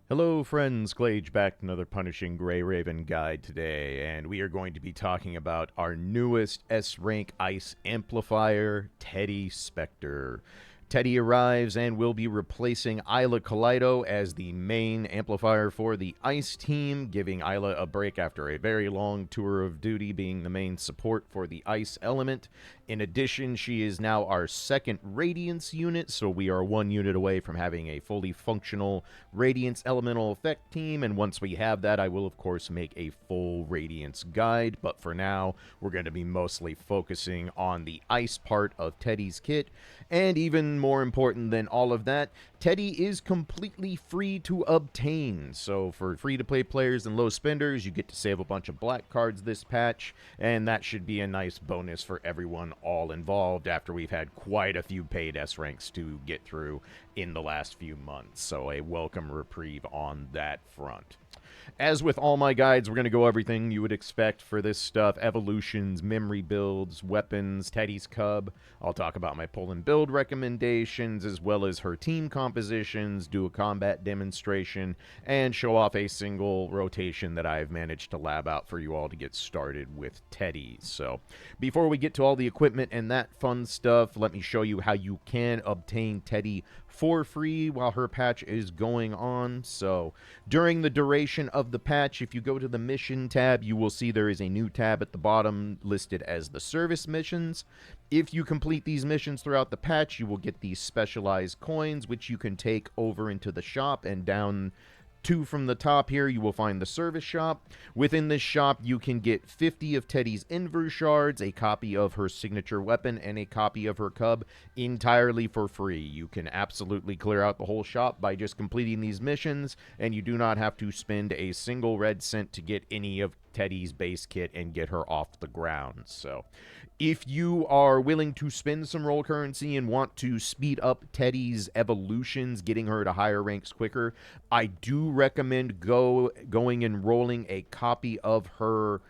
Hello friends, Glage back with another Punishing Grey Raven guide today, and we are going to be talking about our newest S-Rank Ice Amplifier, Teddy Spectre. Teddy arrives and will be replacing Ayla Kaleido as the main amplifier for the Ice team, giving Ayla a break after a very long tour of duty being the main support for the Ice element. In addition, she is now our second Raydiance unit, so we are one unit away from having a fully functional Raydiance elemental effect team, and once we have that, I will of course make a full Raydiance guide, but for now, we're going to be mostly focusing on the Ice part of Teddy's kit, and even more important than all of that, Teddy is completely free to obtain. So for free-to-play players and low spenders, you get to save a bunch of black cards this patch, and that should be a nice bonus for everyone all involved after we've had quite a few paid S ranks to get through in the last few months. So a welcome reprieve on that front. As with all my guides, we're going to go everything you would expect for this stuff. Evolutions, memory builds, weapons, Teddy's Cub. I'll talk about my pull and build recommendations, as well as her team compositions, do a combat demonstration, and show off a single rotation that I've managed to lab out for you all to get started with Teddy. So, before we get to all the equipment and that fun stuff, let me show you how you can obtain Teddy for free while her patch is going on. So, during the duration of the patch, if you go to the mission tab, you will see there is a new tab at the bottom listed as the service missions. If you complete these missions throughout the patch, you will get these specialized coins, which you can take over into the shop, and down two from the top here, you will find the service shop. Within this shop, you can get 50 of Teddy's inverse shards, a copy of her signature weapon, and a copy of her cub entirely for free. You can absolutely clear out the whole shop by just completing these missions, and you do not have to spend a single red cent to get any of Teddy's base kit and get her off the ground. So, if you are willing to spend some roll currency and want to speed up Teddy's evolutions, getting her to higher ranks quicker, I do recommend going and rolling a copy of her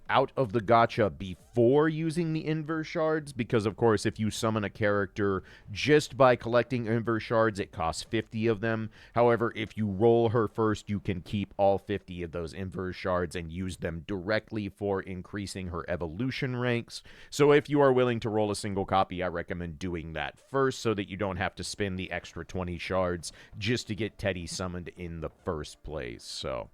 out of the gacha before using the inverse shards, because of course if you summon a character just by collecting inverse shards, it costs 50 of them. However, if you roll her first, you can keep all 50 of those inverse shards and use them directly for increasing her evolution ranks. So if you are willing to roll a single copy, I recommend doing that first so that you don't have to spend the extra 20 shards just to get Teddy summoned in the first place. So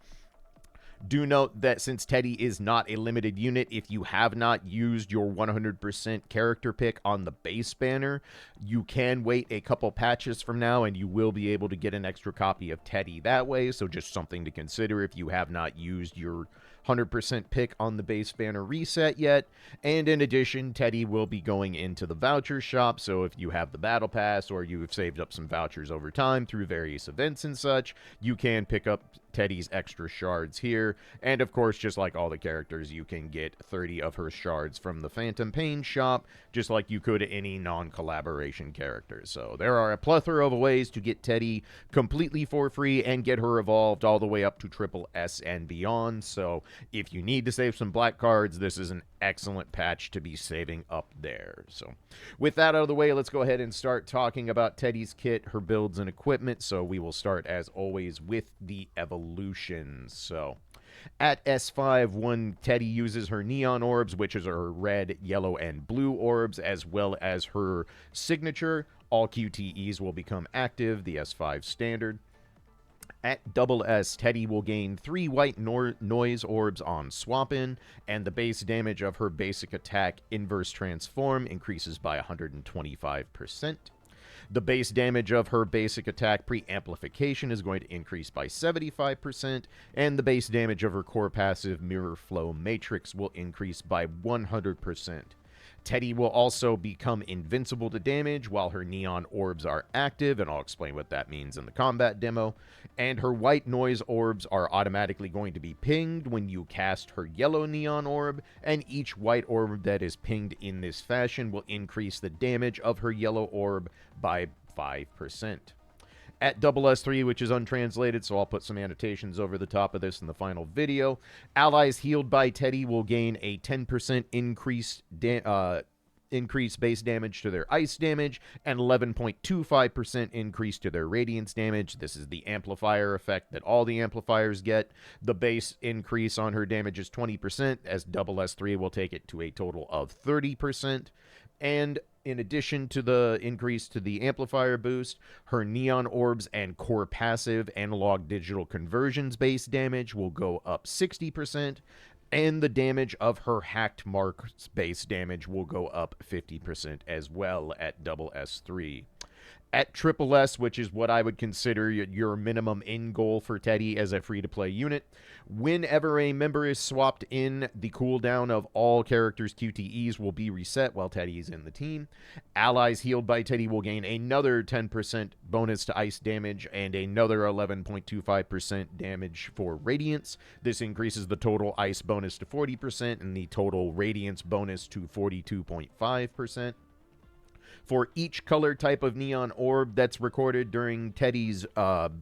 do note that since Teddy is not a limited unit, if you have not used your 100% character pick on the base banner, you can wait a couple patches from now and you will be able to get an extra copy of Teddy that way. So just something to consider if you have not used your 100% pick on the base banner reset yet. And in addition, Teddy will be going into the voucher shop, so if you have the battle pass or you have saved up some vouchers over time through various events and such, you can pick up Teddy's extra shards here. And of course, just like all the characters, you can get 30 of her shards from the Phantom Pain shop, just like you could any non-collaboration character. So there are a plethora of ways to get Teddy completely for free and get her evolved all the way up to triple S and beyond. So if you need to save some black cards, this is an excellent patch to be saving up there. So with that out of the way, let's go ahead and start talking about Teddy's kit, her builds, and equipment. So we will start, as always, with the evolutions. So at S5, when Teddy uses her neon orbs, which is her red, yellow, and blue orbs, as well as her signature, all QTEs will become active, the S5 standard. At double S, Teddy will gain 3 white noise orbs on swap-in, and the base damage of her basic attack inverse transform increases by 125%. The base damage of her basic attack pre-amplification is going to increase by 75%, and the base damage of her core passive mirror flow matrix will increase by 100%. Teddy will also become invincible to damage while her neon orbs are active, and I'll explain what that means in the combat demo. And her white noise orbs are automatically going to be pinged when you cast her yellow neon orb, and each white orb that is pinged in this fashion will increase the damage of her yellow orb by 5%. At double S3, which is untranslated, so I'll put some annotations over the top of this in the final video, allies healed by Teddy will gain a 10% increase increase base damage to their ice damage, and 11.25% increase to their radiance damage. This is the amplifier effect that all the amplifiers get. The base increase on her damage is 20%, as double S3 will take it to a total of 30%. And in addition to the increase to the amplifier boost, her neon orbs and core passive analog digital conversions base damage will go up 60%, and the damage of her hacked marks base damage will go up 50% as well at double S3. At triple S, which is what I would consider your minimum end goal for Teddy as a free-to-play unit, whenever a member is swapped in, the cooldown of all characters' QTEs will be reset while Teddy is in the team. Allies healed by Teddy will gain another 10% bonus to ice damage and another 11.25% damage for Radiance. This increases the total ice bonus to 40% and the total Radiance bonus to 42.5%. For each color type of neon orb that's recorded during Teddy's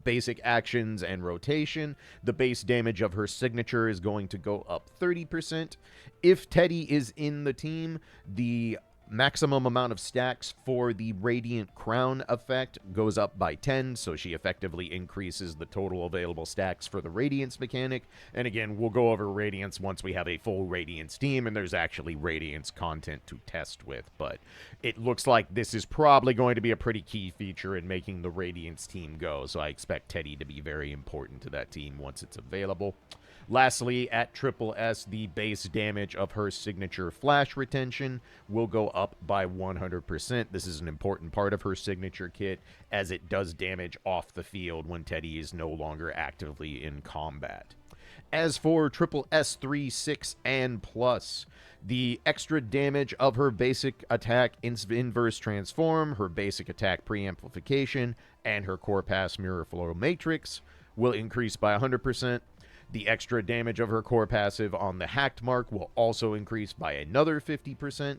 basic actions and rotation, the base damage of her signature is going to go up 30%. If Teddy is in the team, the maximum amount of stacks for the Radiant Crown effect goes up by 10, so she effectively increases the total available stacks for the Radiance mechanic. And again, we'll go over Radiance once we have a full Radiance team, and there's actually Radiance content to test with. But it looks like this is probably going to be a pretty key feature in making the Radiance team go, so I expect Teddy to be very important to that team once it's available. Lastly, at triple S, the base damage of her signature flash retention will go up by 100%. This is an important part of her signature kit, as it does damage off the field when Teddy is no longer actively in combat. As for triple S3, 6, and plus, the extra damage of her basic attack inverse transform, her basic attack preamplification, and her core pass mirror flow matrix will increase by 100%. The extra damage of her core passive on the hacked mark will also increase by another 50%.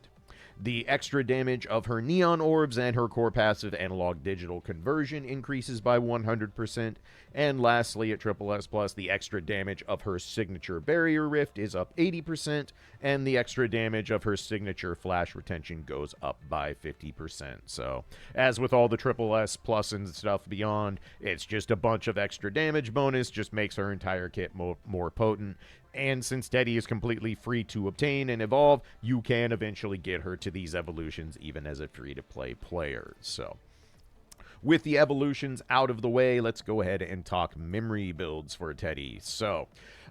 The extra damage of her neon orbs and her core passive analog digital conversion increases by 100%. And lastly, at triple S plus, the extra damage of her signature barrier rift is up 80%, and the extra damage of her signature flash retention goes up by 50%. So, as with all the triple S plus and stuff beyond, it's just a bunch of extra damage bonus, just makes her entire kit more potent. And since Teddy is completely free to obtain and evolve, you can eventually get her to these evolutions even as a free-to-play player. So, with the evolutions out of the way, let's go ahead and talk memory builds for Teddy. So,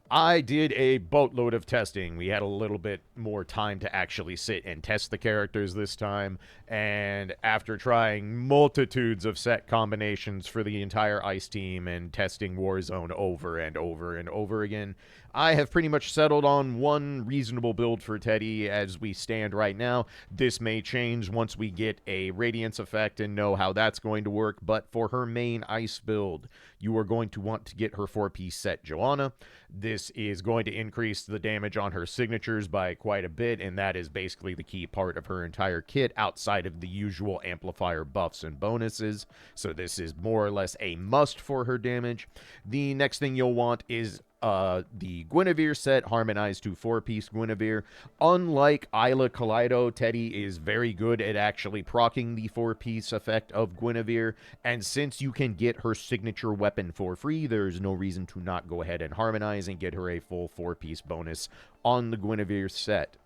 I did a boatload of testing. We had a little bit more time to actually sit and test the characters this time, and after trying multitudes of set combinations for the entire Ice team and testing Warzone over and over and over again, I have pretty much settled on one reasonable build for Teddy as we stand right now. This may change once we get a Radiance effect and know how that's going to work, but for her main Ice build, you are going to want to get her 4-piece set Joanna. This is going to increase the damage on her signatures by quite a bit, and that is basically the key part of her entire kit outside of the usual amplifier buffs and bonuses. So this is more or less a must for her damage. The next thing you'll want is the Guinevere set, harmonized to 4-piece Guinevere. Unlike Ayla Kaleido, Teddy is very good at actually proccing the 4-piece effect of Guinevere, and since you can get her signature weapon for free, there's no reason to not go ahead and harmonize and get her a full 4-piece bonus on the Guinevere set.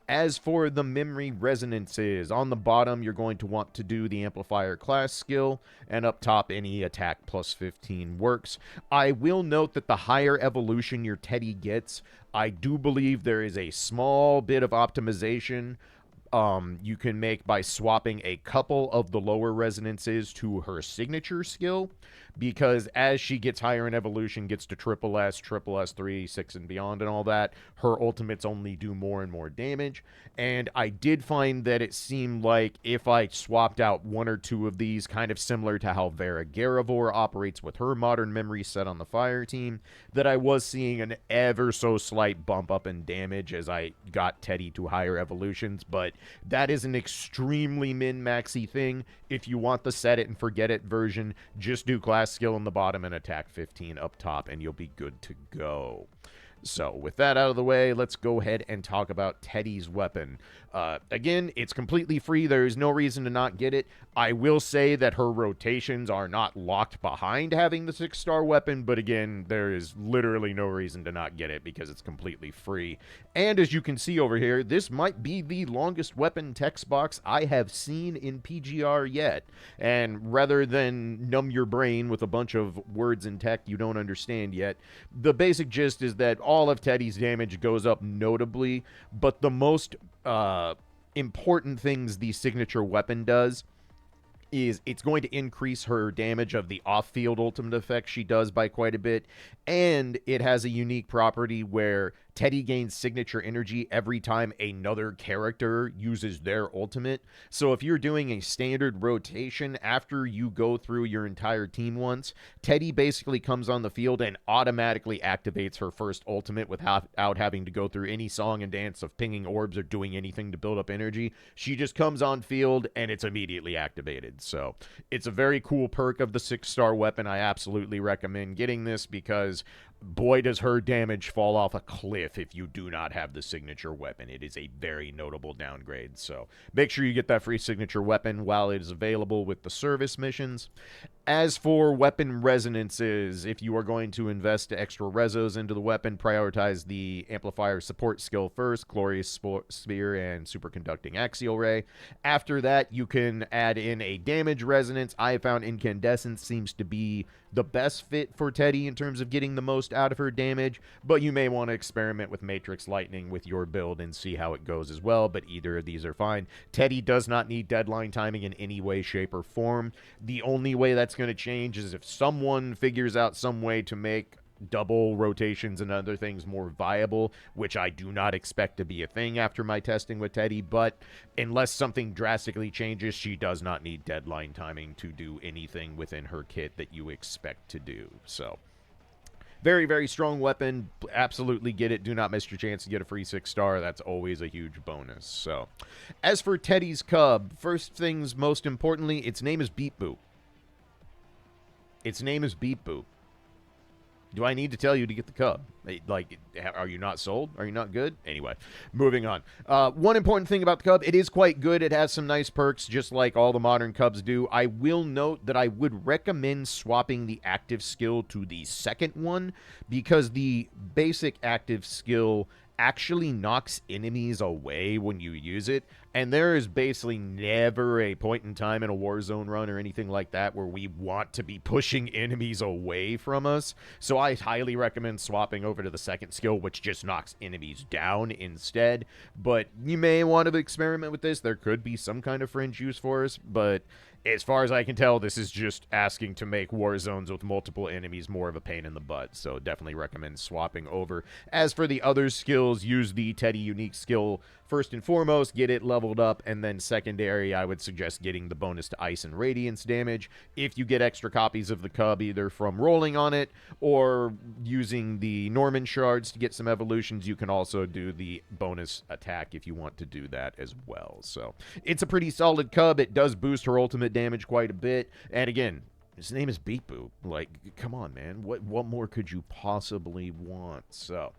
As for the memory resonances, on the bottom you're going to want to do the amplifier class skill, and up top any attack plus 15 works. I will note that the higher evolution your Teddy gets, I do believe there is a small bit of optimization you can make by swapping a couple of the lower resonances to her signature skill, because as she gets higher in evolution, gets to triple S3, 6 and beyond and all that, her ultimates only do more and more damage. And I did find that it seemed like if I swapped out one or two of these, kind of similar to how Vera Garavor operates with her modern memory set on the fire team, that I was seeing an ever so slight bump up in damage as I got Teddy to higher evolutions. But that is an extremely min-maxy thing. If you want the set it and forget it version, just do class skill in the bottom and attack 15 up top, and you'll be good to go. So, with that out of the way, let's go ahead and talk about Teddy's weapon. Again, it's completely free. There is no reason to not get it. I will say that her rotations are not locked behind having the 6-star weapon, but again, there is literally no reason to not get it because it's completely free. And as you can see over here, this might be the longest weapon text box I have seen in PGR yet. And rather than numb your brain with a bunch of words and tech you don't understand yet, the basic gist is that all of Teddy's damage goes up notably, but the most important things the signature weapon does is it's going to increase her damage of the off-field ultimate effect she does by quite a bit, and it has a unique property where Teddy gains signature energy every time another character uses their ultimate. So if you're doing a standard rotation after you go through your entire team once, Teddy basically comes on the field and automatically activates her first ultimate without having to go through any song and dance of pinging orbs or doing anything to build up energy. She just comes on field and it's immediately activated. So it's a very cool perk of the 6-star weapon. I absolutely recommend getting this because boy, does her damage fall off a cliff if you do not have the signature weapon. It is a very notable downgrade. So make sure you get that free signature weapon while it is available with the service missions. As for weapon resonances, if you are going to invest extra rezos into the weapon, prioritize the amplifier support skill first, Glorious Sphere and Superconducting Axial Ray. After that, you can add in a damage resonance. I have found Incandescence seems to be the best fit for Teddy in terms of getting the most out of her damage, but you may want to experiment with Matrix Lightning with your build and see how it goes as well, but either of these are fine. Teddy does not need deadline timing in any way, shape, or form. The only way that's going to change is if someone figures out some way to make double rotations and other things more viable, which I do not expect to be a thing after my testing with Teddy, but unless something drastically changes, she does not need deadline timing to do anything within her kit that you expect to do. So very, very strong weapon. Absolutely get it. Do not miss your chance to get a free 6-star. That's always a huge bonus. So as for Teddy's Cub, first things most importantly, its name is Beep Boop. Its name is Beep Boop. Do I need to tell you to get the Cub? Like, are you not sold? Are you not good? Anyway, moving on. One important thing about the Cub, it is quite good. It has some nice perks, just like all the modern Cubs do. I will note that I would recommend swapping the active skill to the second one, because the basic active skill actually knocks enemies away when you use it, and there is basically never a point in time in a Warzone run or anything like that where we want to be pushing enemies away from us. So I highly recommend swapping over to the second skill, which just knocks enemies down instead. But you may want to experiment with this. There could be some kind of fringe use for us, but as far as I can tell, this is just asking to make war zones with multiple enemies more of a pain in the butt, so definitely recommend swapping over. As for the other skills, use the Teddy unique skill first and foremost, get it leveled up, and then secondary, I would suggest getting the bonus to Ice and Raydiance damage. If you get extra copies of the Cub, either from rolling on it or using the Norman shards to get some evolutions, you can also do the bonus attack if you want to do that as well. So it's a pretty solid Cub. It does boost her ultimate damage quite a bit, and again, his name is Beep Boop. Like, come on, man. What more could you possibly want? So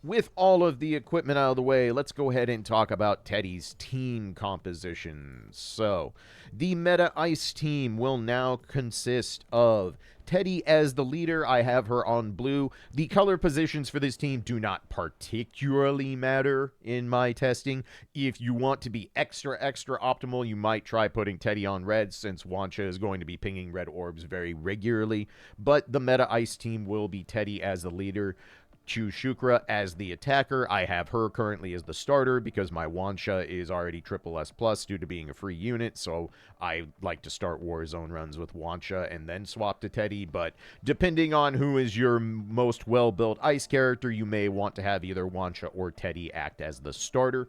with all of the equipment out of the way, let's go ahead and talk about Teddy's team composition. So, the Meta Ice team will now consist of Teddy as the leader. I have her on blue. The color positions for this team do not particularly matter in my testing. If you want to be extra optimal, you might try putting Teddy on red, since Wancha is going to be pinging red orbs very regularly. But the Meta Ice team will be Teddy as the leader, Chu Shukra as the attacker. I have her currently as the starter because my Wancha is already triple S plus due to being a free unit, so I like to start Warzone runs with Wancha and then swap to Teddy. But depending on who is your most well-built ice character, you may want to have either Wancha or Teddy act as the starter.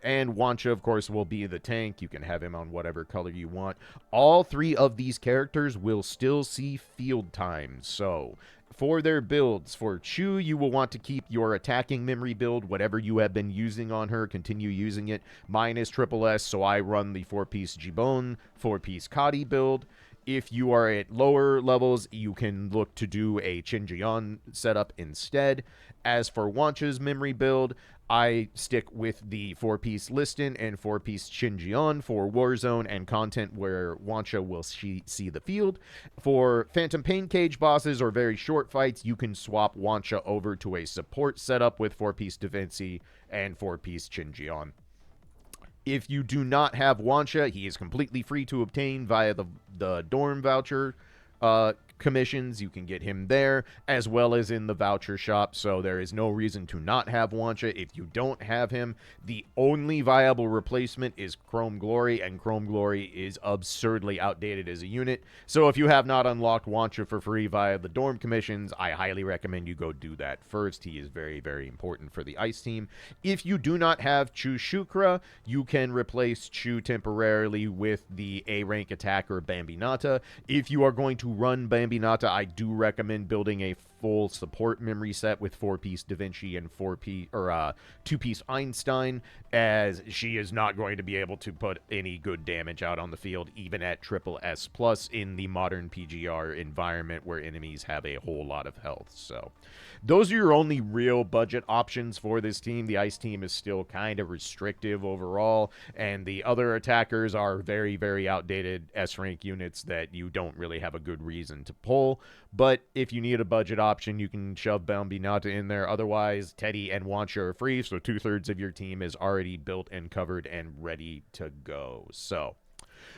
And Wancha, of course, will be the tank. You can have him on whatever color you want. All three of these characters will still see field time, so for their builds, for Chu, you will want to keep your attacking memory build, whatever you have been using on her, continue using it. Mine is triple S, so I run the 4-piece Jibon, 4-piece Kadi build. If you are at lower levels, you can look to do a Chinjian setup instead. As for Wancha's memory build, I stick with the 4-piece Liston and 4-piece Chinjian for Warzone and content where Wancha will see the field. For Phantom Pain Cage bosses or very short fights, you can swap Wancha over to a support setup with 4-piece Da Vinci and 4-piece Chinjian. If you do not have Wancha, he is completely free to obtain via the dorm voucher commissions. You can get him there as well as in the voucher shop, so there is no reason to not have Wancha. If you don't have him, the only viable replacement is Chrome Glory, and Chrome Glory is absurdly outdated as a unit. So if you have not unlocked Wancha for free via the dorm commissions, I highly recommend you go do that first. He is very, very important for the Ice team. If you do not have Chu Shukra, you can replace Chu temporarily with the A-rank attacker Bambinata. If you are going to run Bambinata, I do recommend building a full support memory set with 4-piece Da Vinci and 2-piece Einstein, as she is not going to be able to put any good damage out on the field, even at triple S plus in the modern PGR environment where enemies have a whole lot of health. So those are your only real budget options for this team. The Ice team is still kind of restrictive overall, and the other attackers are very, very outdated S-rank units that you don't really have a good reason to pull. But if you need a budget option, you can shove Bambinata in there. Otherwise, Teddy and Wancha are free, so 2/3 of your team is already built and covered and ready to go. So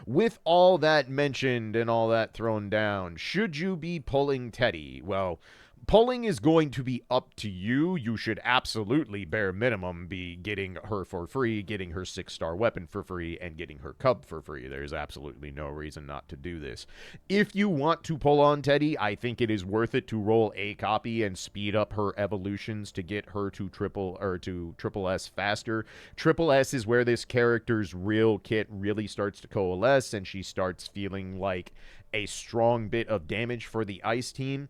with all that mentioned and all that thrown down, should you be pulling Teddy? Well, pulling is going to be up to you. You should absolutely, bare minimum, be getting her for free, getting her 6-star weapon for free, and getting her cub for free. There's absolutely no reason not to do this. If you want to pull on Teddy, I think it is worth it to roll a copy and speed up her evolutions to get her to triple S faster. Triple S is where this character's real kit really starts to coalesce, and she starts feeling like a strong bit of damage for the Ice team.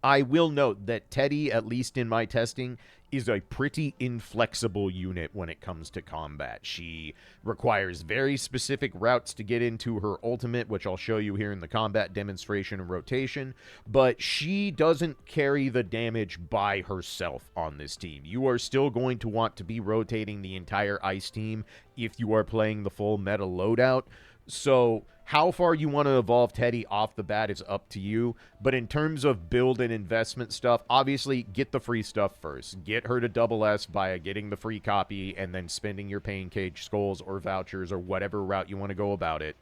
I will note that Teddy, at least in my testing, is a pretty inflexible unit when it comes to combat. She requires very specific routes to get into her ultimate, which I'll show you here in the combat demonstration and rotation, but she doesn't carry the damage by herself on this team. You are still going to want to be rotating the entire Ice team if you are playing the full meta loadout. So how far you want to evolve Teddy off the bat is up to you. But in terms of build and investment stuff, obviously get the free stuff first. Get her to double S by getting the free copy and then spending your pain cage skulls or vouchers or whatever route you want to go about it.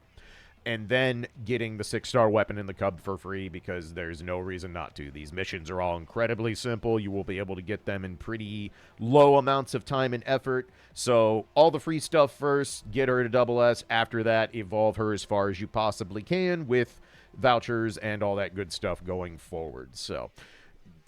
And then getting the 6-star weapon in the cub for free, because there's no reason not to. These missions are all incredibly simple. You will be able to get them in pretty low amounts of time and effort. So all the free stuff first, get her to double S. After that, evolve her as far as you possibly can with vouchers and all that good stuff going forward. So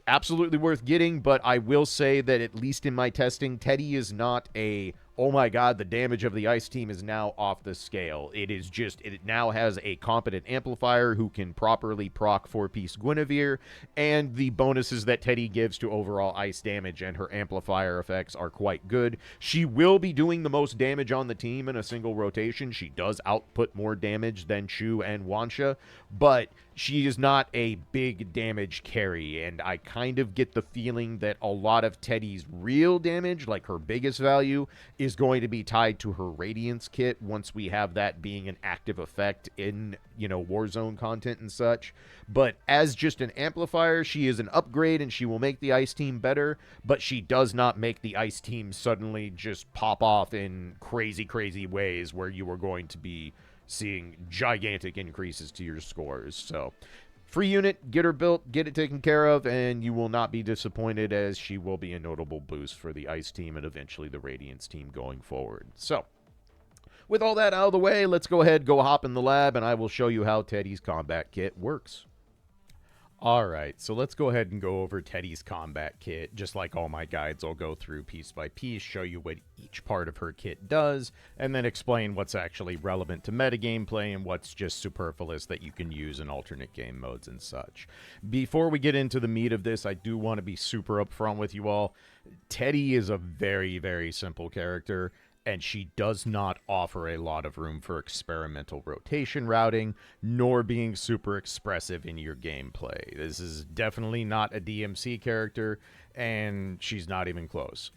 absolutely worth getting, but I will say that at least in my testing, Teddy is not a, oh my god, the damage of the Ice team is now off the scale. It is just, it now has a competent amplifier who can properly proc 4-piece Guinevere, and the bonuses that Teddy gives to overall Ice damage and her amplifier effects are quite good. She will be doing the most damage on the team in a single rotation. She does output more damage than Chu and Wancha, but she is not a big damage carry, and I kind of get the feeling that a lot of Teddy's real damage, like her biggest value, is going to be tied to her Raydiance kit once we have that being an active effect in, you know, Warzone content and such. But as just an amplifier, she is an upgrade and she will make the Ice team better, but she does not make the Ice team suddenly just pop off in crazy, crazy ways where you are going to be seeing gigantic increases to your scores. So free unit, get her built, get it taken care of, and you will not be disappointed, as she will be a notable boost for the Ice team and eventually the Raydiance team going forward. So with all that out of the way, let's go ahead, go hop in the lab, and I will show you how Teddy's combat kit works. Alright, so let's go ahead and go over Teddy's combat kit. Just like all my guides, I'll go through piece by piece, show you what each part of her kit does, and then explain what's actually relevant to meta gameplay and what's just superfluous that you can use in alternate game modes and such. Before we get into the meat of this, I do want to be super upfront with you all. Teddy is a very, very simple character. and she does not offer a lot of room for experimental rotation routing, nor being super expressive in your gameplay. This is definitely not a DMC character, and she's not even close.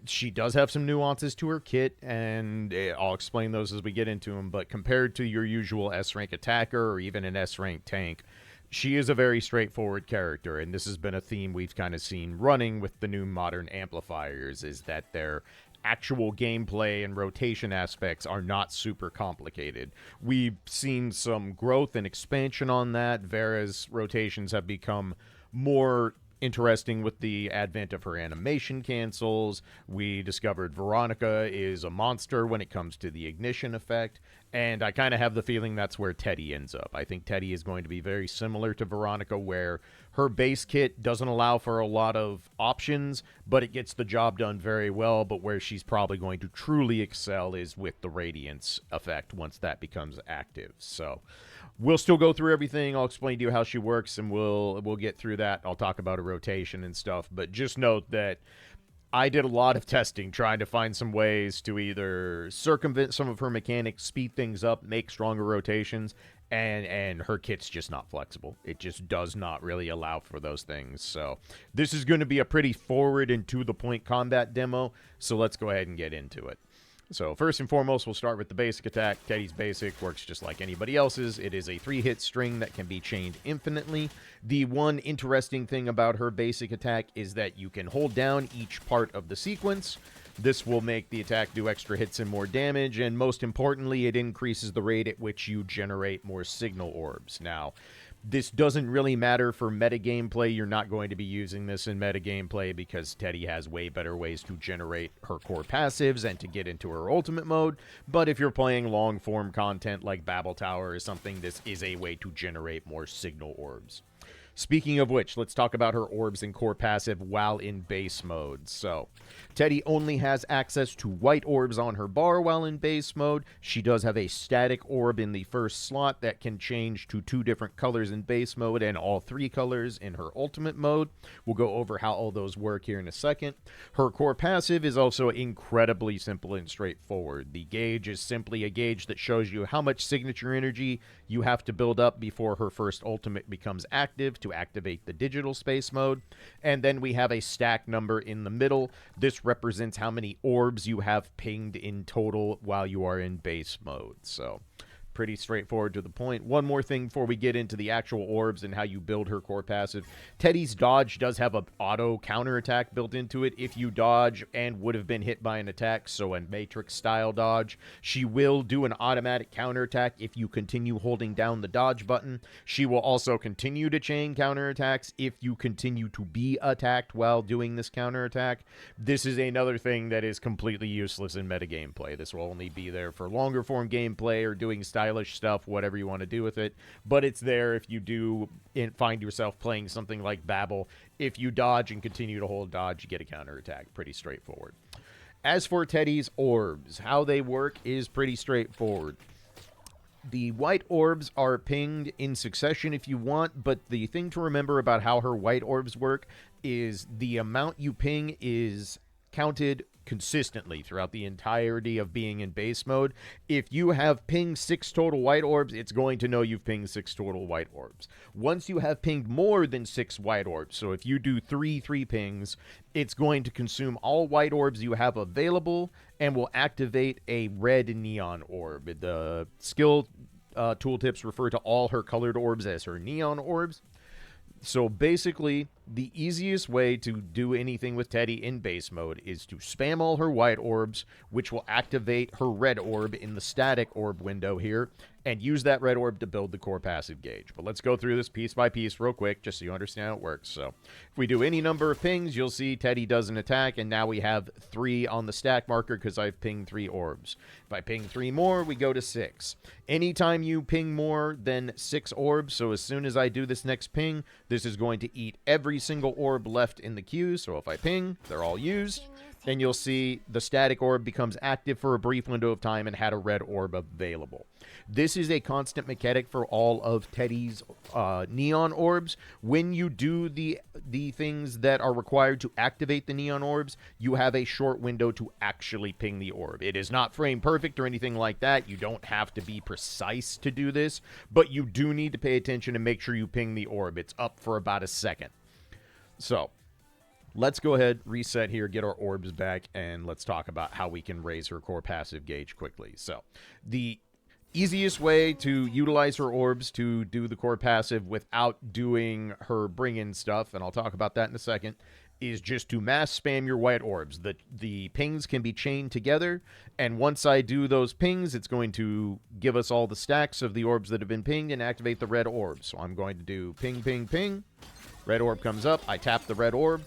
She does have some nuances to her kit, and I'll explain those as we get into them, but compared to your usual S-rank attacker or even an S-rank tank, she is a very straightforward character, and this has been a theme we've kind of seen running with the new modern amplifiers, is that their actual gameplay and rotation aspects are not super complicated. We've seen some growth and expansion on that. Vera's rotations have become more interesting with the advent of her animation cancels. We discovered Veronica is a monster when it comes to the ignition effect, and I kind of have the feeling that's where Teddy ends up. I think Teddy is going to be very similar to Veronica, where her base kit doesn't allow for a lot of options, but it gets the job done very well. But where she's probably going to truly excel is with the Raydiance effect once that becomes active. So we'll still go through everything. I'll explain to you how she works, and we'll get through that. I'll talk about her rotation and stuff, but just note that I did a lot of testing trying to find some ways to either circumvent some of her mechanics, speed things up, make stronger rotations, and her kit's just not flexible. It just does not really allow for those things. So this is going to be a pretty forward and to-the-point combat demo, so let's go ahead and get into it. So first and foremost, we'll start with the basic attack. Teddy's basic works just like anybody else's. It is a 3-hit string that can be chained infinitely. The one interesting thing about her basic attack is that you can hold down each part of the sequence. This will make the attack do extra hits and more damage, and most importantly, it increases the rate at which you generate more signal orbs. Now, this doesn't really matter for meta gameplay. You're not going to be using this in meta gameplay because Teddy has way better ways to generate her core passives and to get into her ultimate mode. But if you're playing long-form content like Babel Tower or something, this is a way to generate more signal orbs. Speaking of which, let's talk about her orbs and core passive while in base mode. So, Teddy only has access to white orbs on her bar while in base mode. She does have a static orb in the first slot that can change to 2 different colors in base mode and all 3 colors in her ultimate mode. We'll go over how all those work here in a second. Her core passive is also incredibly simple and straightforward. The gauge is simply a gauge that shows you how much signature energy you have to build up before her first ultimate becomes active to activate the digital space mode. And then we have a stack number in the middle. This represents how many orbs you have pinged in total while you are in base mode. So pretty straightforward to the point. One more thing before we get into the actual orbs and how you build her core passive. Teddy's dodge does have an auto counterattack built into it if you dodge and would have been hit by an attack, so a Matrix style dodge. She will do an automatic counterattack if you continue holding down the dodge button. She will also continue to chain counterattacks if you continue to be attacked while doing this counterattack. This is another thing that is completely useless in meta gameplay. This will only be there for longer form gameplay or doing stylish stuff, whatever you want to do with it, but it's there if you do find yourself playing something like Babel. If you dodge and continue to hold dodge, you get a counterattack. Pretty straightforward. As for Teddy's orbs, how they work is pretty straightforward. The white orbs are pinged in succession if you want, but the thing to remember about how her white orbs work is the amount you ping is counted consistently throughout the entirety of being in base mode. If you have pinged 6 total white orbs, it's going to know you've pinged 6 total white orbs. Once you have pinged more than 6 white orbs, so if you do 3 pings, it's going to consume all white orbs you have available and will activate a red neon orb. The skill tooltips refer to all her colored orbs as her neon orbs. So basically, the easiest way to do anything with Teddy in base mode is to spam all her white orbs, which will activate her red orb in the static orb window here, and use that red orb to build the core passive gauge. But let's go through this piece by piece real quick, just so you understand how it works. So if we do any number of pings, you'll see Teddy does an attack, and now we have 3 on the stack marker because I've pinged 3 orbs. If I ping 3 more, we go to 6. Anytime you ping more than 6 orbs, so as soon as I do this next ping, this is going to eat every single orb left in the queue. So if I ping, they're all used. Then you'll see the static orb becomes active for a brief window of time and had a red orb available. This is a constant mechanic for all of Teddy's neon orbs. When you do the the things that are required to activate the neon orbs, you have a short window to actually ping the orb. It is not frame perfect or anything like that. You don't have to be precise to do this, but you do need to pay attention and make sure you ping the orb. It's up for about a second. So let's go ahead, reset here, get our orbs back, and let's talk about how we can raise her core passive gauge quickly. So the easiest way to utilize her orbs to do the core passive without doing her bring-in stuff, and I'll talk about that in a second, is just to mass spam your white orbs. The pings can be chained together, and once I do those pings, it's going to give us all the stacks of the orbs that have been pinged and activate the red orb. So I'm going to do ping, ping, ping. Red orb comes up. I tap the red orb.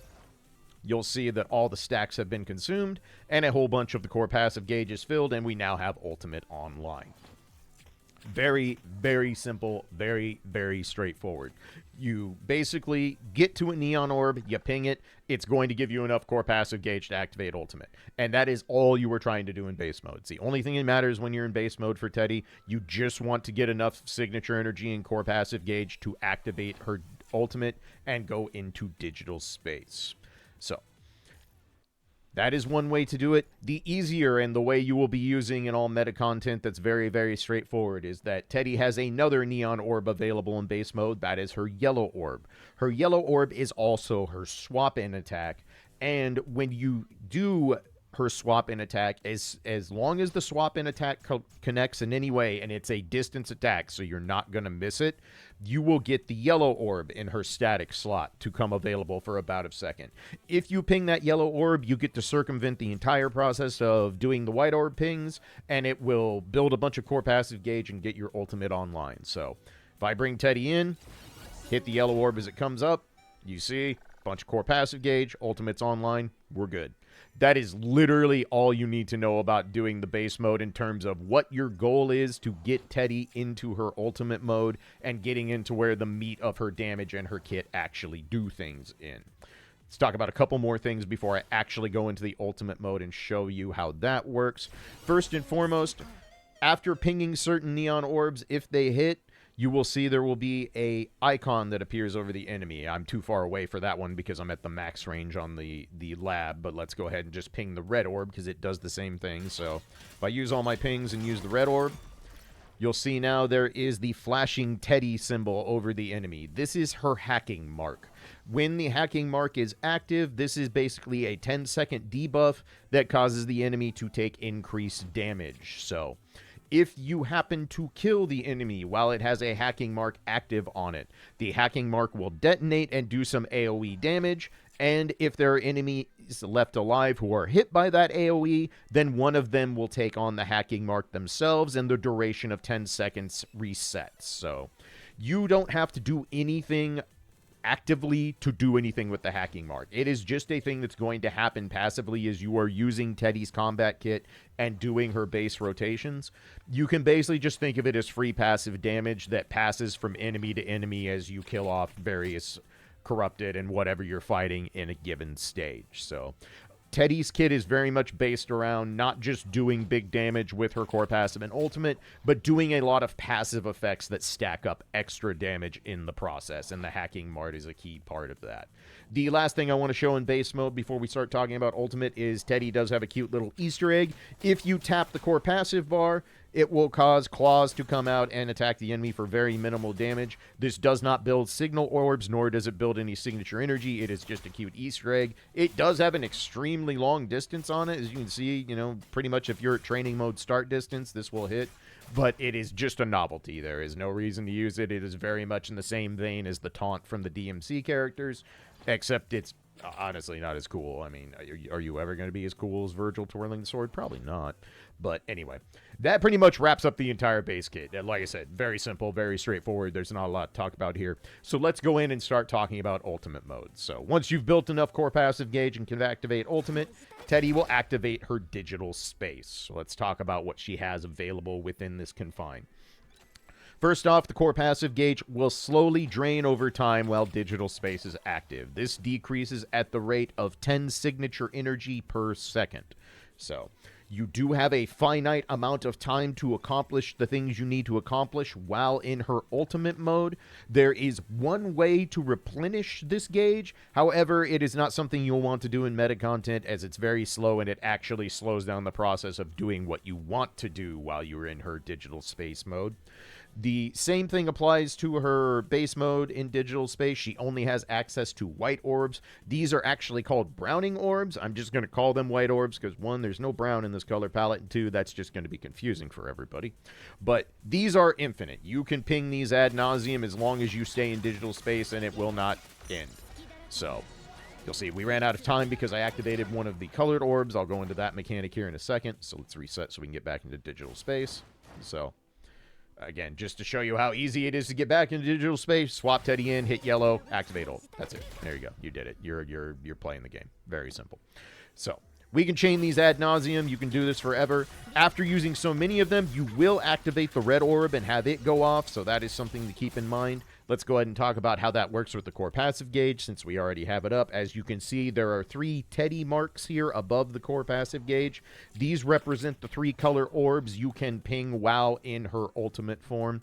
You'll see that all the stacks have been consumed, and a whole bunch of the core passive gauge is filled, and we now have ultimate online. Very, very simple, very, very straightforward. You basically get to a neon orb, you ping it, it's going to give you enough core passive gauge to activate ultimate. And that is all you were trying to do in base mode. It's the only thing that matters when you're in base mode for Teddy. You just want to get enough signature energy and core passive gauge to activate her ultimate and go into digital space. So that is one way to do it. The easier and the way you will be using in all meta content that's very, very straightforward is that Teddy has another neon orb available in base mode. That is her yellow orb. Her yellow orb is also her swap-in attack. And when you do her swap-in attack, as long as the swap-in attack connects in any way and it's a distance attack, so you're not going to miss it, you will get the yellow orb in her static slot to come available for about a second. If you ping that yellow orb, you get to circumvent the entire process of doing the white orb pings, and it will build a bunch of core passive gauge and get your ultimate online. So if I bring Teddy in, hit the yellow orb as it comes up, you see, bunch of core passive gauge, ultimate's online, we're good. That is literally all you need to know about doing the base mode in terms of what your goal is to get Teddy into her ultimate mode and getting into where the meat of her damage and her kit actually do things in. Let's talk about a couple more things before I actually go into the ultimate mode and show you how that works. First and foremost, after pinging certain neon orbs, if they hit, you will see there will be a icon that appears over the enemy. I'm too far away for that one because I'm at the max range on the lab, but let's go ahead and just ping the red orb because it does the same thing. So if I use all my pings and use the red orb, you'll see now there is the flashing Teddy symbol over the enemy. This is her hacking mark. When the hacking mark is active, this is basically a 10-second debuff that causes the enemy to take increased damage. So if you happen to kill the enemy while it has a hacking mark active on it, the hacking mark will detonate and do some AoE damage, and if there are enemies left alive who are hit by that AoE, then one of them will take on the hacking mark themselves, and the duration of 10 seconds resets. So you don't have to do anything actively to do anything with the hacking mark. It is just a thing that's going to happen passively as you are using Teddy's combat kit and doing her base rotations. You can basically just think of it as free passive damage that passes from enemy to enemy as you kill off various corrupted and whatever you're fighting in a given stage. So Teddy's kit is very much based around not just doing big damage with her core passive and ultimate, but doing a lot of passive effects that stack up extra damage in the process, and the hacking mark is a key part of that. The last thing I want to show in base mode before we start talking about ultimate is Teddy does have a cute little Easter egg. If you tap the core passive bar, it will cause claws to come out and attack the enemy for very minimal damage. This does not build signal orbs, nor does it build any signature energy. It is just a cute Easter egg. It does have an extremely long distance on it. As you can see, you know, pretty much if you're at training mode start distance, this will hit. But it is just a novelty. There is no reason to use it. It is very much in the same vein as the taunt from the DMC characters, except it's honestly not as cool. I mean, are you ever going to be as cool as Virgil twirling the sword? Probably not. But anyway, that pretty much wraps up the entire base kit. And like I said, very simple, very straightforward. There's not a lot to talk about here. So let's go in and start talking about ultimate mode. So once you've built enough core passive gauge and can activate ultimate, Teddy will activate her digital space. So let's talk about what she has available within this confine. First off, the core passive gauge will slowly drain over time while digital space is active. This decreases at the rate of 10 signature energy per second. So You do have a finite amount of time to accomplish the things you need to accomplish while in her ultimate mode. There is one way to replenish this gauge. However, it is not something you'll want to do in meta content, as it's very slow and it actually slows down the process of doing what you want to do while you're in her digital space mode. The same thing applies to her base mode in digital space. She only has access to white orbs. These are actually called browning orbs. I'm just going to call them white orbs because, one, there's no brown in this color palette, and two, that's just going to be confusing for everybody. But these are infinite. You can ping these ad nauseum as long as you stay in digital space, and it will not end. So you'll see we ran out of time because I activated one of the colored orbs. I'll go into that mechanic here in a second. So let's reset so we can get back into digital space. So again, just to show you how easy it is to get back into digital space, swap Teddy in, hit yellow, activate ult. That's it. There you go. You did it. You're playing the game. Very simple. So we can chain these ad nauseum. You can do this forever. After using so many of them, you will activate the red orb and have it go off, so that is something to keep in mind. Let's go ahead and talk about how that works with the core passive gauge, since we already have it up. As you can see, there are 3 Teddy marks here above the core passive gauge. These represent the 3 color orbs you can ping while in her ultimate form.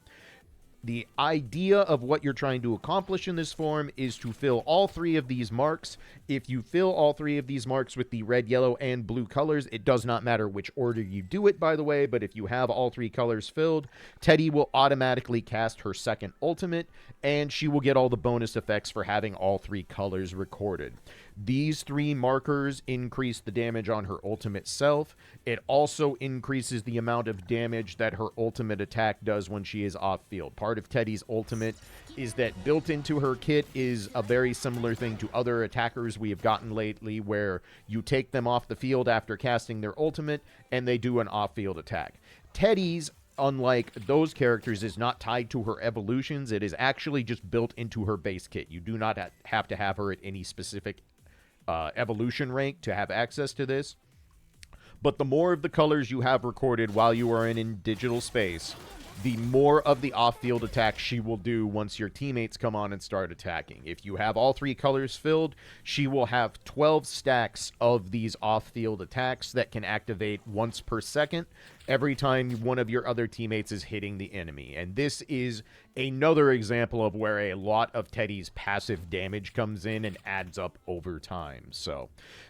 The idea of what you're trying to accomplish in this form is to fill all 3 of these marks. If you fill all 3 of these marks with the red, yellow, and blue colors, it does not matter which order you do it, by the way, but if you have all 3 colors filled, Teddy will automatically cast her second ultimate, and she will get all the bonus effects for having all 3 colors recorded. These 3 markers increase the damage on her ultimate self. It also increases the amount of damage that her ultimate attack does when she is off field. Part of Teddy's ultimate is that built into her kit is a very similar thing to other attackers we have gotten lately, where you take them off the field after casting their ultimate and they do an off-field attack. Teddy's, unlike those characters, is not tied to her evolutions. It is actually just built into her base kit. You do not have to have her at any specific evolution rank to have access to this. But the more of the colors you have recorded while you are in digital space, the more of the off-field attacks she will do once your teammates come on and start attacking. If you have all 3 colors filled, she will have 12 stacks of these off-field attacks that can activate once per second every time one of your other teammates is hitting the enemy. And this is another example of where a lot of Teddy's passive damage comes in and adds up over time. So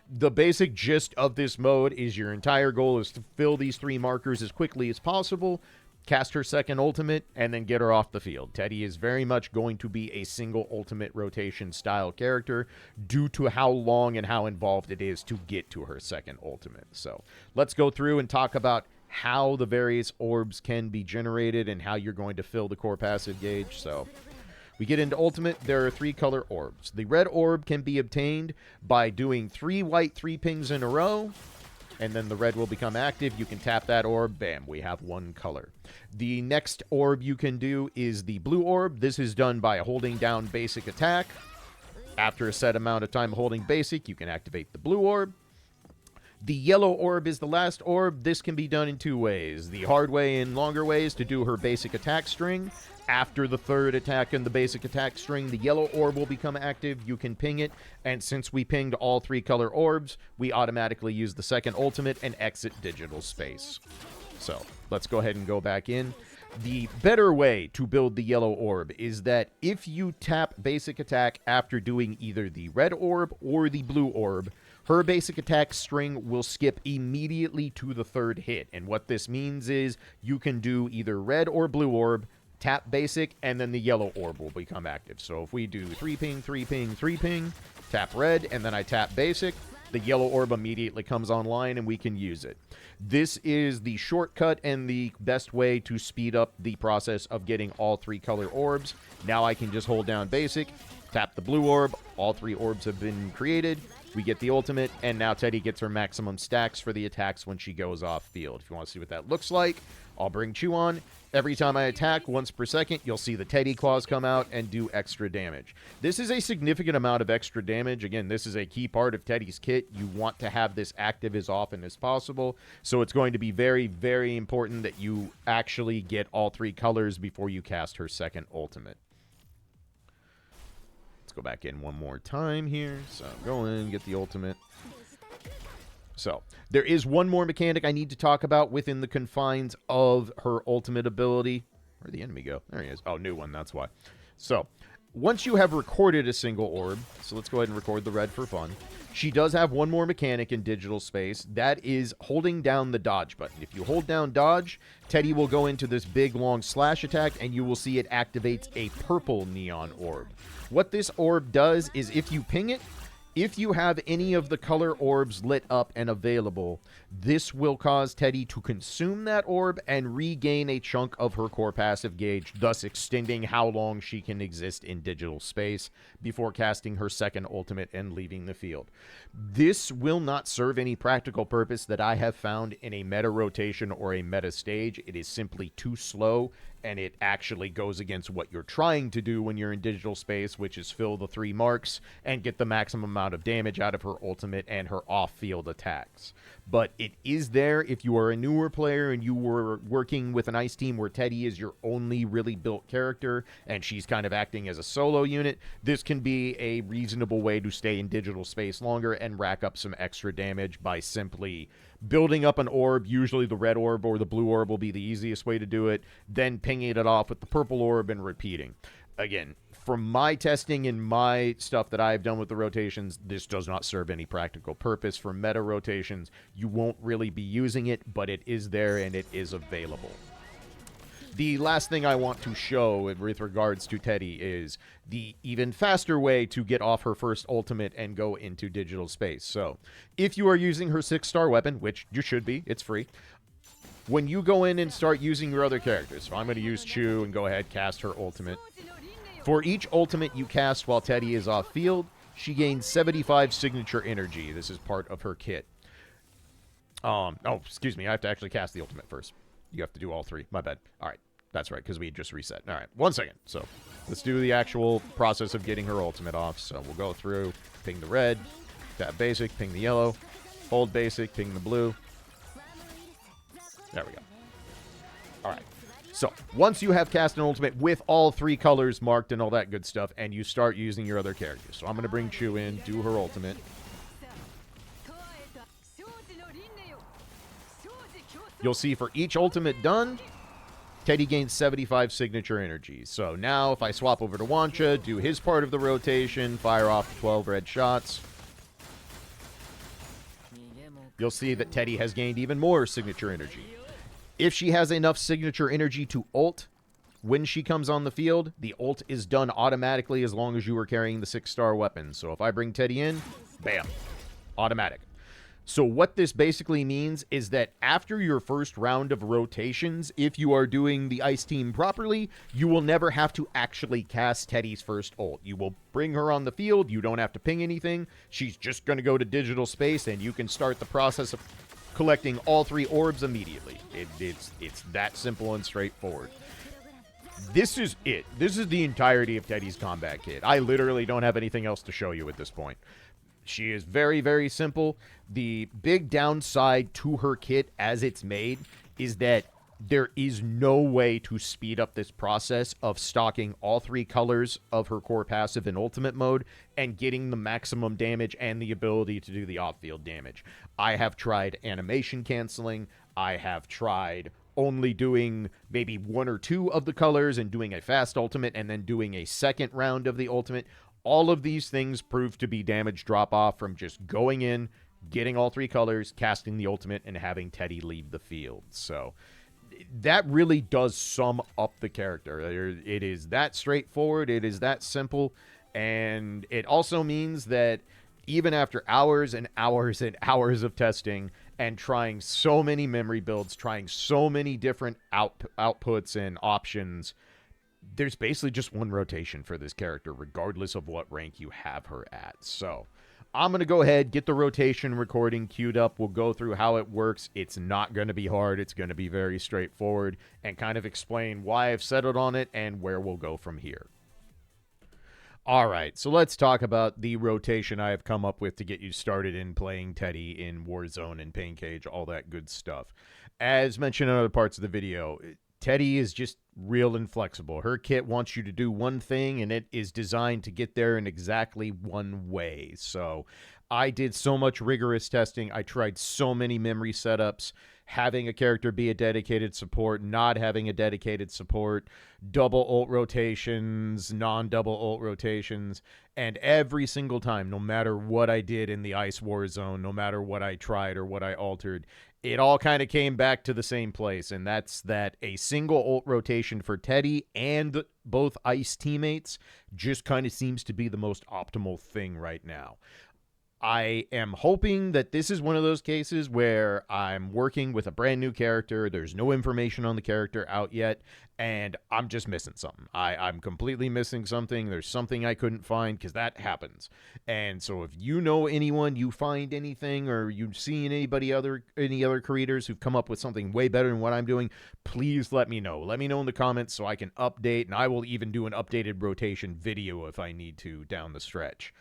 the basic gist of this mode is your entire goal is to fill these 3 markers as quickly as possible, cast her second ultimate, and then get her off the field. Teddy is very much going to be a single ultimate rotation style character due to how long and how involved it is to get to her second ultimate. So let's go through and talk about how the various orbs can be generated and how you're going to fill the core passive gauge. So we get into ultimate. There are 3 color orbs. The red orb can be obtained by doing 3 white 3 pings in a row, and then the red will become active. You can tap that orb. Bam, we have 1 color. The next orb you can do is the blue orb. This is done by holding down basic attack. After a set amount of time holding basic, you can activate the blue orb. The yellow orb is the last orb. This can be done in 2 ways. The hard way and longer ways to do her basic attack string. After the 3rd attack in the basic attack string, the yellow orb will become active. You can ping it, and since we pinged all 3 color orbs, we automatically use the second ultimate and exit digital space. So let's go ahead and go back in. The better way to build the yellow orb is that if you tap basic attack after doing either the red orb or the blue orb, her basic attack string will skip immediately to the 3rd hit. And what this means is you can do either red or blue orb, tap basic, and then the yellow orb will become active. So if we do 3 ping, 3 ping, 3 ping, tap red, and then I tap basic, the yellow orb immediately comes online and we can use it. This is the shortcut and the best way to speed up the process of getting all 3 color orbs. Now I can just hold down basic, tap the blue orb, all 3 orbs have been created, we get the ultimate, and now Teddy gets her maximum stacks for the attacks when she goes off field. If you want to see what that looks like, I'll bring Chew on. Every time I attack, once per second, you'll see the Teddy claws come out and do extra damage. This is a significant amount of extra damage. Again, this is a key part of Teddy's kit. You want to have this active as often as possible, so it's going to be very, very important that you actually get all 3 colors before you cast her second ultimate. Let's go back in one more time here. So go in, get the ultimate. So, there is one more mechanic I need to talk about within the confines of her ultimate ability. Where'd the enemy go? There he is. Oh, new one, that's why. So, once you have recorded a single orb, so let's go ahead and record the red for fun. She does have one more mechanic in digital space. That is holding down the dodge button. If you hold down dodge, Teddy will go into this big, long slash attack, and you will see it activates a purple neon orb. What this orb does is if you ping it, if you have any of the color orbs lit up and available, this will cause Teddy to consume that orb and regain a chunk of her core passive gauge, thus extending how long she can exist in digital space before casting her second ultimate and leaving the field. This will not serve any practical purpose that I have found in a meta rotation or a meta stage. It is simply too slow, and it actually goes against what you're trying to do when you're in digital space, which is fill the 3 marks and get the maximum amount of damage out of her ultimate and her off-field attacks. But it is there if you are a newer player and you were working with an ice team where Teddy is your only really built character and she's kind of acting as a solo unit. This can be a reasonable way to stay in digital space longer and rack up some extra damage by simply building up an orb. Usually the red orb or the blue orb will be the easiest way to do it, then pinging it off with the purple orb and repeating. Again, from my testing and my stuff that I've done with the rotations, this does not serve any practical purpose. For meta rotations, you won't really be using it, but it is there and it is available. The last thing I want to show with regards to Teddy is the even faster way to get off her first ultimate and go into digital space. So, if you are using her 6-star weapon, which you should be, it's free, when you go in and start using your other characters, so I'm going to use Chu and go ahead cast her ultimate. For each ultimate you cast while Teddy is off field, she gains 75 signature energy. This is part of her kit. Oh, excuse me. I have to actually cast the ultimate first. You have to do all 3. My bad. All right. That's right, because we just reset. All right. 1 second. So let's do the actual process of getting her ultimate off. So we'll go through, ping the red, tap basic, ping the yellow, hold basic, ping the blue. There we go. All right. So, once you have cast an ultimate with all 3 colors marked and all that good stuff, and you start using your other characters. So, I'm going to bring Chu in, do her ultimate. You'll see for each ultimate done, Teddy gains 75 signature energy. So, now if I swap over to Wancha, do his part of the rotation, fire off 12 red shots, you'll see that Teddy has gained even more signature energy. If she has enough signature energy to ult when she comes on the field, the ult is done automatically as long as you are carrying the 6-star weapon. So if I bring Teddy in, bam, automatic. So what this basically means is that after your first round of rotations, if you are doing the ice team properly, you will never have to actually cast Teddy's first ult. You will bring her on the field. You don't have to ping anything. She's just going to go to digital space, and you can start the process of collecting all 3 orbs immediately. It's that simple and straightforward. This is it. This is the entirety of Teddy's combat kit. I literally don't have anything else to show you at this point. She is very, very simple. The big downside to her kit as it's made is that there is no way to speed up this process of stocking all 3 colors of her core passive in ultimate mode and getting the maximum damage and the ability to do the off-field damage. I have tried animation canceling. I have tried only doing maybe 1 or 2 of the colors and doing a fast ultimate and then doing a second round of the ultimate. All of these things prove to be damage drop-off from just going in, getting all 3 colors, casting the ultimate, and having Teddy leave the field. So that really does sum up the character. It is that straightforward. It is that simple. And it also means that even after hours and hours and hours of testing and trying so many memory builds, trying so many different outputs and options, there's basically just one rotation for this character, regardless of what rank you have her at. So I'm going to go ahead, get the rotation recording queued up. We'll go through how it works. It's not going to be hard. It's going to be very straightforward and kind of explain why I've settled on it and where we'll go from here. All right, so let's talk about the rotation I have come up with to get you started in playing Teddy in Warzone and Pain Cage, all that good stuff. As mentioned in other parts of the video, Teddy is just real inflexible. Her kit wants you to do one thing, and it is designed to get there in exactly one way. So I did so much rigorous testing. I tried so many memory setups, having a character be a dedicated support, not having a dedicated support, double ult rotations, non-double ult rotations, and every single time, no matter what I did in the Ice War Zone, no matter what I tried or what I altered, it all kind of came back to the same place, and that's that a single ult rotation for Teddy and both Ice teammates just kind of seems to be the most optimal thing right now. I am hoping that this is one of those cases where I'm working with a brand new character. There's no information on the character out yet, and I'm just missing something. I'm completely missing something. There's something I couldn't find, because that happens. And so if you know anyone, you find anything, or you've seen any other creators who've come up with something way better than what I'm doing, please let me know. Let me know in the comments so I can update, and I will even do an updated rotation video if I need to down the stretch.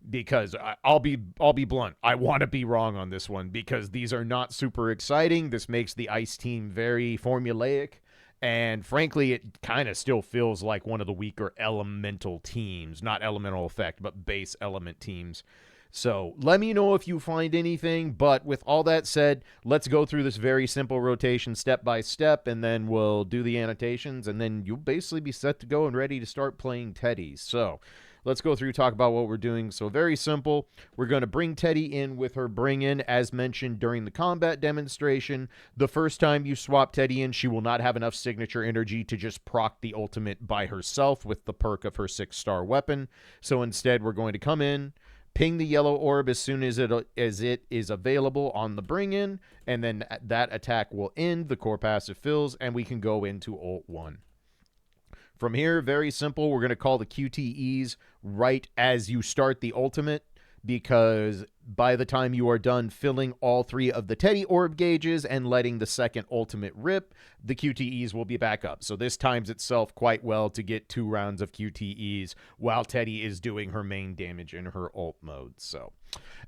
Because I'll be blunt. I want to be wrong on this one, because these are not super exciting. This makes the Ice team very formulaic, and frankly, it kind of still feels like one of the weaker elemental teams. Not elemental effect, but base element teams. So let me know if you find anything, but with all that said, let's go through this very simple rotation step by step, and then we'll do the annotations, and then you'll basically be set to go and ready to start playing Teddy. So let's go through, talk about what we're doing. So very simple. We're going to bring Teddy in with her bring in, as mentioned during the combat demonstration. The first time you swap Teddy in, she will not have enough signature energy to just proc the ultimate by herself with the perk of her 6-star weapon. So instead, we're going to come in, ping the yellow orb as soon as it is available on the bring in, and then that attack will end, the core passive fills, and we can go into ult 1. From here, very simple, we're going to call the QTEs right as you start the ultimate, because by the time you are done filling all 3 of the Teddy orb gauges and letting the second ultimate rip, the QTEs will be back up. So this times itself quite well to get 2 rounds of QTEs while Teddy is doing her main damage in her ult mode. So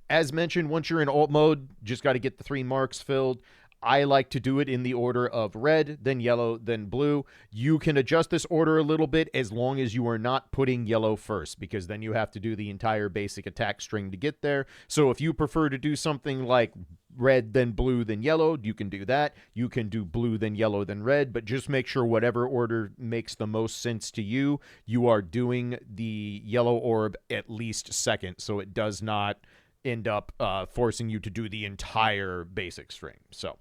as mentioned, once you're in ult mode, just got to get the 3 marks filled. I like to do it in the order of red, then yellow, then blue. You can adjust this order a little bit as long as you are not putting yellow first, because then you have to do the entire basic attack string to get there. So if you prefer to do something like red, then blue, then yellow, you can do that. You can do blue, then yellow, then red, but just make sure whatever order makes the most sense to you, you are doing the yellow orb at least second, so it does not end up forcing you to do the entire basic string. So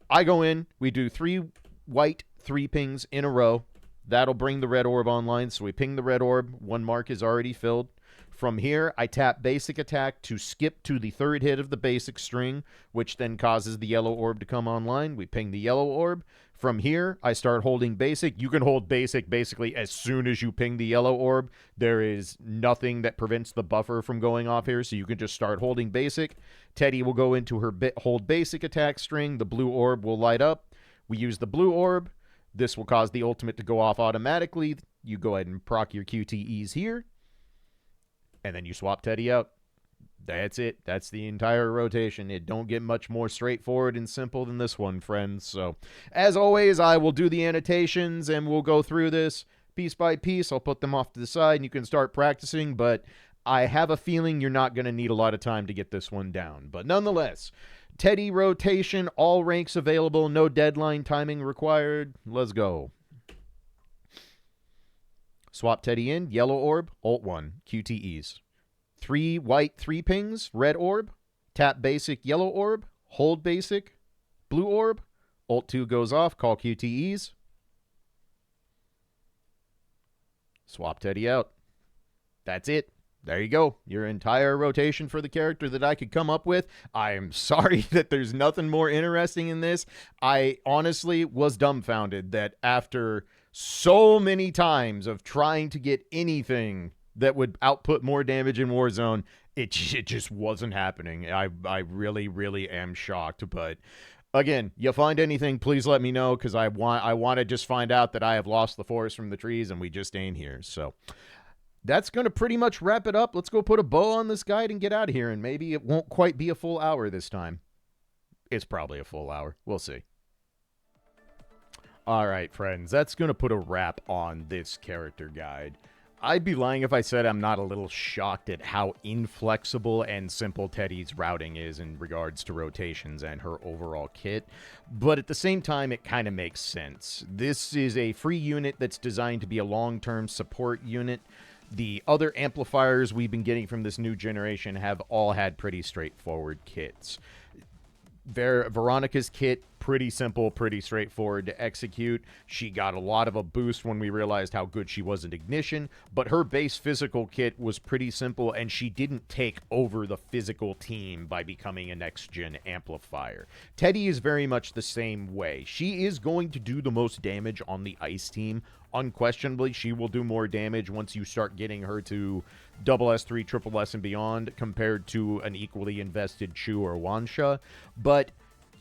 I go in, we do 3 white 3 pings in a row. That'll bring the red orb online. So we ping the red orb. 1 mark is already filled. From here, I tap basic attack to skip to the 3rd hit of the basic string, which then causes the yellow orb to come online. We ping the yellow orb. From here, I start holding basic. You can hold basic basically as soon as you ping the yellow orb. There is nothing that prevents the buffer from going off here, so you can just start holding basic. Teddy will go into her hold basic attack string. The blue orb will light up. We use the blue orb. This will cause the ultimate to go off automatically. You go ahead and proc your QTEs here, and then you swap Teddy out. That's it. That's the entire rotation. It don't get much more straightforward and simple than this one, friends. So, as always, I will do the annotations, and we'll go through this piece by piece. I'll put them off to the side, and you can start practicing, but I have a feeling you're not going to need a lot of time to get this one down. But nonetheless, Teddy rotation, all ranks available, no deadline timing required. Let's go. Swap Teddy in, yellow orb, ult 1, QTEs. 3 white 3 pings, red orb, tap basic, yellow orb, hold basic, blue orb, ult 2 goes off, call QTEs. Swap Teddy out. That's it. There you go. Your entire rotation for the character that I could come up with. I am sorry that there's nothing more interesting in this. I honestly was dumbfounded that after so many times of trying to get anything that would output more damage in Warzone, it just wasn't happening. I really, really am shocked. But again, you find anything, please let me know, because I want to just find out that I have lost the forest from the trees and we just ain't here. So that's going to pretty much wrap it up. Let's go put a bow on this guide and get out of here, and maybe it won't quite be a full hour this time. It's probably a full hour. We'll see. All right, friends, that's going to put a wrap on this character guide. I'd be lying if I said I'm not a little shocked at how inflexible and simple Teddy's routing is in regards to rotations and her overall kit, but at the same time, it kind of makes sense. This is a free unit that's designed to be a long-term support unit. The other amplifiers we've been getting from this new generation have all had pretty straightforward kits. Veronica's kit, pretty simple, pretty straightforward to execute. She got a lot of a boost when we realized how good she was in Ignition, but her base physical kit was pretty simple, and she didn't take over the physical team by becoming a next-gen amplifier. Teddy is very much the same way. She is going to do the most damage on the Ice team. Unquestionably, she will do more damage once you start getting her to double S3, triple S, and beyond compared to an equally invested Chu or Wansha, but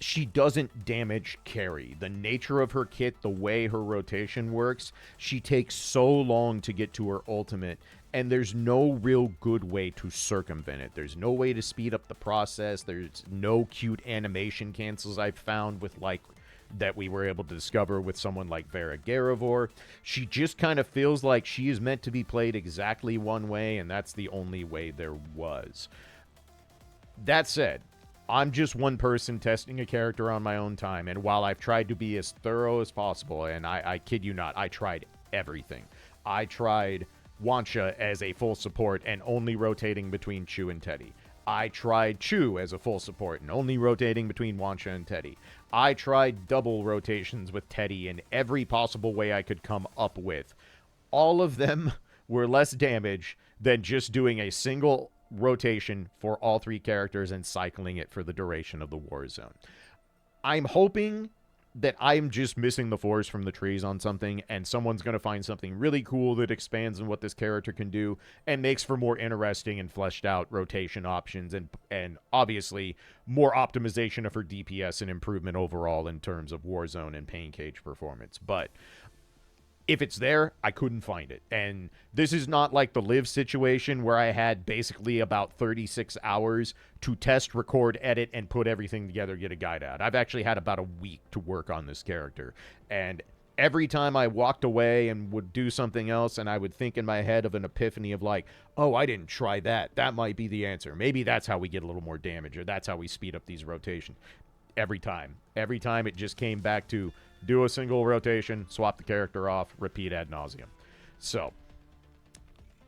she doesn't damage carry. The nature of her kit, the way her rotation works, she takes so long to get to her ultimate, and there's no real good way to circumvent it. There's no way to speed up the process. There's no cute animation cancels I've found with, like, that we were able to discover with someone like Vera Garavor. She just kind of feels like she is meant to be played exactly one way, and that's the only way there was. That said, I'm just one person testing a character on my own time, and while I've tried to be as thorough as possible, and I kid you not, I tried everything. I tried Wansha as a full support and only rotating between Chu and Teddy. I tried Chu as a full support and only rotating between Wansha and Teddy. I tried double rotations with Teddy in every possible way I could come up with. All of them were less damage than just doing a single rotation for all three characters and cycling it for the duration of the war zone. I'm hoping that I'm just missing the forest from the trees on something, and someone's going to find something really cool that expands on what this character can do and makes for more interesting and fleshed out rotation options, and obviously more optimization of her DPS and improvement overall in terms of Warzone and Pain Cage performance. But if it's there, I couldn't find it. And this is not like the Live situation where I had basically about 36 hours to test, record, edit, and put everything together, get a guide out. I've actually had about a week to work on this character. And every time I walked away and would do something else, and I would think in my head of an epiphany of like, oh, I didn't try that. That might be the answer. Maybe that's how we get a little more damage, or that's how we speed up these rotations. Every time it just came back to do a single rotation, swap the character off, repeat ad nauseum. So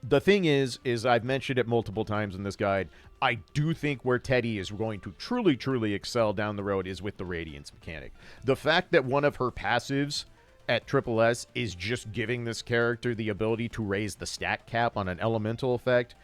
the thing is I've mentioned it multiple times in this guide, I do think where Teddy is going to truly, truly excel down the road is with the Raydiance mechanic. The fact that one of her passives at Triple S is just giving this character the ability to raise the stat cap on an elemental effect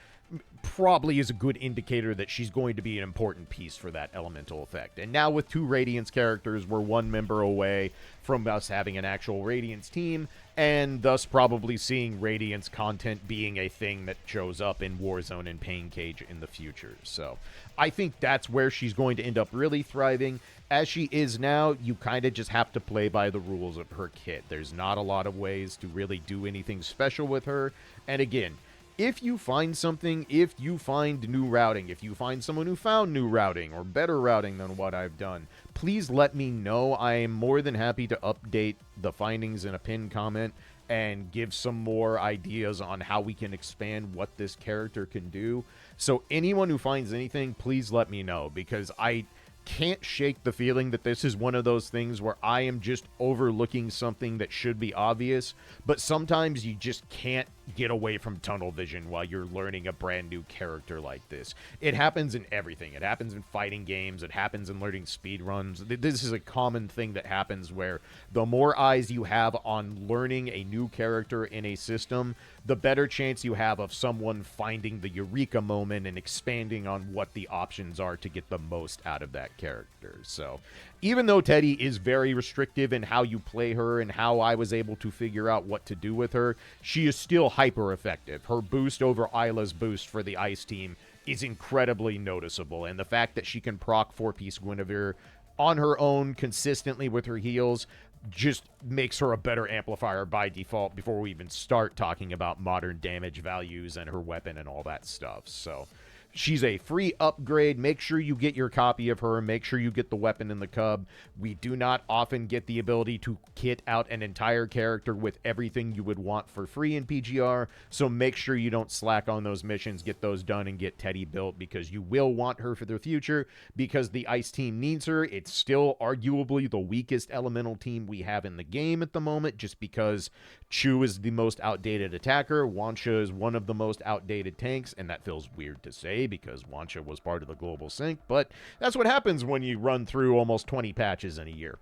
probably is a good indicator that she's going to be an important piece for that elemental effect. And now with two Raydiance characters, we're one member away from us having an actual Raydiance team, and thus probably seeing Raydiance content being a thing that shows up in Warzone and Pain Cage in the future. So I think that's where she's going to end up really thriving. As she is now, you kind of just have to play by the rules of her kit. There's not a lot of ways to really do anything special with her. And again, if you find something, if you find new routing, if you find someone who found new routing or better routing than what I've done, please let me know. I am more than happy to update the findings in a pinned comment and give some more ideas on how we can expand what this character can do. So anyone who finds anything, please let me know, because I can't shake the feeling that this is one of those things where I am just overlooking something that should be obvious, but sometimes you just can't get away from tunnel vision while you're learning a brand new character like this. It happens in everything. It happens in fighting games. It happens in learning speed runs. This is a common thing that happens where the more eyes you have on learning a new character in a system, the better chance you have of someone finding the eureka moment and expanding on what the options are to get the most out of that character. So even though Teddy is very restrictive in how you play her and how I was able to figure out what to do with her, she is still hyper effective. Her boost over Ayla's boost for the Ice team is incredibly noticeable, and the fact that she can proc 4-piece Guinevere on her own consistently with her heals just makes her a better amplifier by default before we even start talking about modern damage values and her weapon and all that stuff. So She's a free upgrade. Make sure you get your copy of her. Make sure you get the weapon in the cub. We do not often get the ability to kit out an entire character with everything you would want for free in PGR, so make sure you don't slack on those missions. Get those done and get Teddy built, because you will want her for the future, because the Ice team needs her. It's still arguably the weakest elemental team we have in the game at the moment, just because Chu is the most outdated attacker, Wansha is one of the most outdated tanks, and that feels weird to say because Wansha was part of the global sync, but that's what happens when you run through almost 20 patches in a year.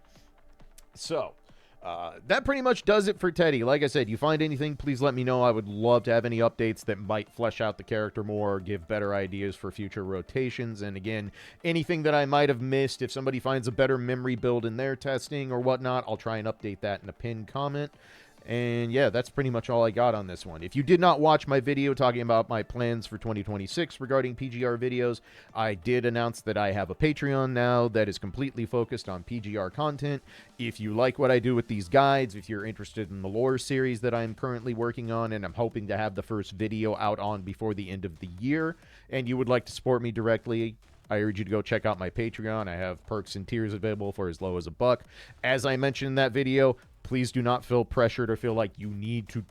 So, that pretty much does it for Teddy. Like I said, you find anything, please let me know. I would love to have any updates that might flesh out the character more or give better ideas for future rotations. And again, anything that I might have missed, if somebody finds a better memory build in their testing or whatnot, I'll try and update that in a pinned comment. And yeah, that's pretty much all I got on this one. If you did not watch my video talking about my plans for 2026 regarding PGR videos, I did announce that I have a Patreon now that is completely focused on PGR content. If you like what I do with these guides, if you're interested in the lore series that I'm currently working on and I'm hoping to have the first video out on before the end of the year, and you would like to support me directly, I urge you to go check out my Patreon. I have perks and tiers available for as low as $1. As I mentioned in that video, please do not feel pressured or feel like you need to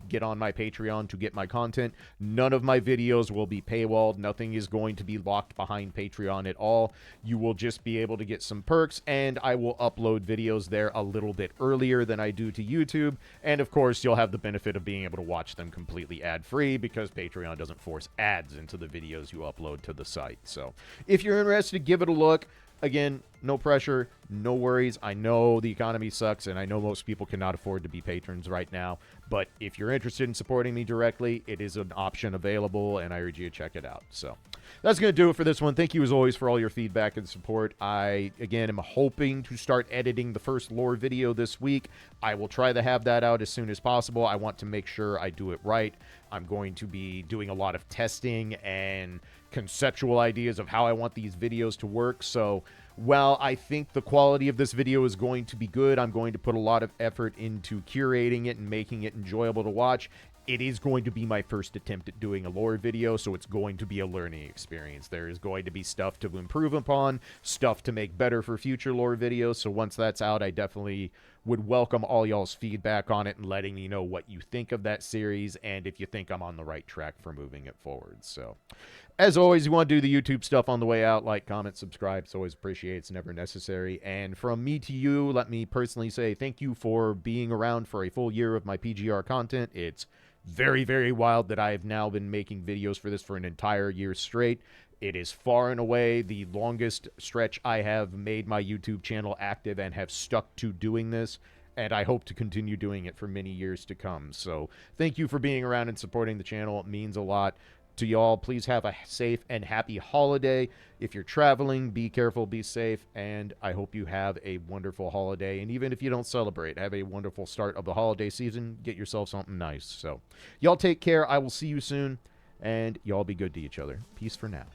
get on my Patreon to get my content. None of my videos will be paywalled. Nothing is going to be locked behind Patreon at all. You will just be able to get some perks, and I will upload videos there a little bit earlier than I do to YouTube. And of course, you'll have the benefit of being able to watch them completely ad-free because Patreon doesn't force ads into the videos you upload to the site. So if you're interested, give it a look. Again, no pressure, no worries. I know the economy sucks, and I know most people cannot afford to be patrons right now. But if you're interested in supporting me directly, it is an option available, and I urge you to check it out. So that's going to do it for this one. Thank you, as always, for all your feedback and support. I, again, am hoping to start editing the first lore video this week. I will try to have that out as soon as possible. I want to make sure I do it right. I'm going to be doing a lot of testing and conceptual ideas of how I want these videos to work. So while I think the quality of this video is going to be good, I'm going to put a lot of effort into curating it and making it enjoyable to watch. It is going to be my first attempt at doing a lore video, so it's going to be a learning experience. There is going to be stuff to improve upon, stuff to make better for future lore videos, so once that's out, I definitely would welcome all y'all's feedback on it and letting me know what you think of that series and if you think I'm on the right track for moving it forward. So, as always, you want to do the YouTube stuff on the way out. Like, comment, subscribe. It's always appreciated. It's never necessary. And from me to you, let me personally say thank you for being around for a full year of my PGR content. It's very, very wild that I have now been making videos for this for an entire year straight. It is far and away the longest stretch I have made my YouTube channel active and have stuck to doing this, and I hope to continue doing it for many years to come. So thank you for being around and supporting the channel. It means a lot to y'all. Please have a safe and happy holiday. If you're traveling, be careful, be safe, and I hope you have a wonderful holiday. And even if you don't celebrate, have a wonderful start of the holiday season. Get yourself something nice. So y'all take care. I will see you soon, and y'all be good to each other. Peace for now.